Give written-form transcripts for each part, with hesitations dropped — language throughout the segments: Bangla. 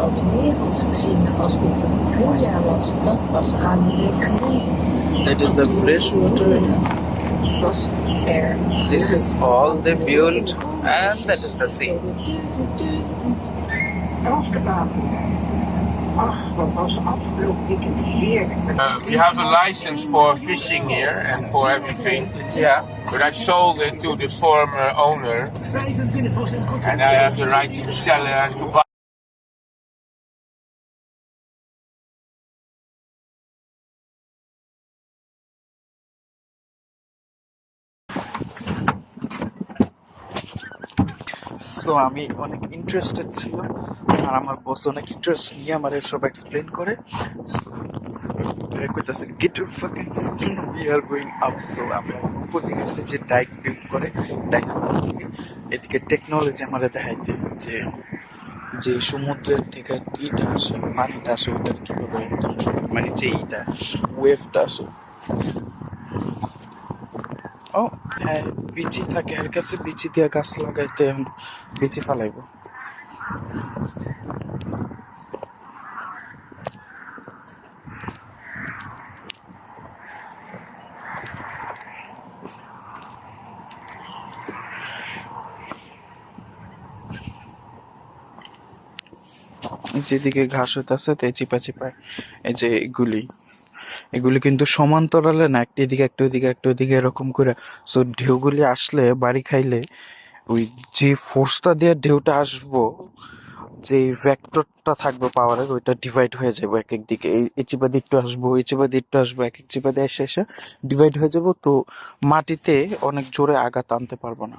grote merels gezien als het een voorjaar was. Dat was aan de knie. That is the fresh water. Was er. This is all they built, and that is the sea. We have a license for fishing here and for everything. Yeah. But I sold it to the former owner. And I have the right to sell it and to buy. So আমি অনেক ইন্টারেস্টেড ছিলাম, আর আমার বস অনেক ইন্টারেস্ট নিয়ে আমার এসব এক্সপ্লেন করে। সো কইতাছে get your fucking we are going up. So আমরা উপর দিকে এসে যে ডাইক বিল্ড করে, ডাইকের উপর দিকে এদিকে টেকনোলজি আমাদের দেখাইতে যে যে সমুদ্রের থেকে ইটা আসে, পানিটা আসে, ওইটার কীভাবে ধ্বংস করে, মানে যে ইটা ওয়েভটা আসে। ও হ্যাঁ, বিচি থাকে এর কাছে, বিচি দিয়ে গাছ লাগাইতে বিচি ফালাইব। যেদিকে ঘাস হইতেছে তে চিপা চিপায় এই যে এগুলি কিন্তু সমান্তরালে না, একটা এদিকে একটা ওইদিকে একটা ওইদিকে এরকম করে। সো ঢেউগুলি আসলে বাড়ি খাইলে ওই যে ফোর্সটা দিয়ে ঢেউটা আসবো, যে ভেক্টরটা থাকবে পাওয়ারের, ওইটা ডিভাইড হয়ে যাবে এক এক দিকে। এই চিপাদি একটু আসবো, এই চিপাদি একটু আসবো, এক এক চিপাদি এসে এসে ডিভাইড হয়ে যাব। তো মাটিতে অনেক জোরে আঘাত আনতে পারবো না,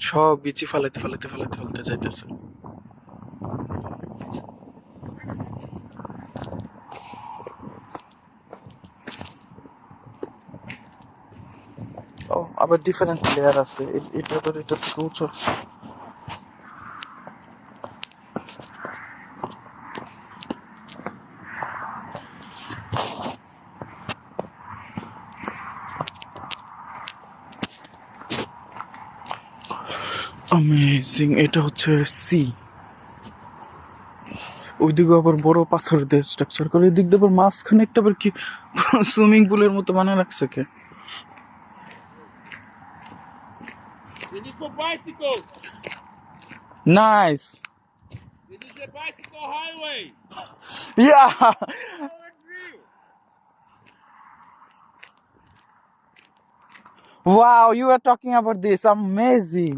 সব বিচি ফালাইতে ফালাইতে ফালাইতে ফালাইতে যাইতেছে। ও আবার ডিফারেন্ট লেয়ার আছে, এটা তো এটা থেকে উঁচু। অ্যামেজিং। এটা হচ্ছে সি, ওইদিকে আবার বড় পাথর দিয়ে স্ট্রাকচার করে, এদিক দিয়ে আবার মাঝখানে একটা আবার কি সুইমিং পুলের মতো বানায় রাখছে কে। This is for bicycles. Nice. This is the bicycle highway. Yeah wow, you are talking about this, amazing.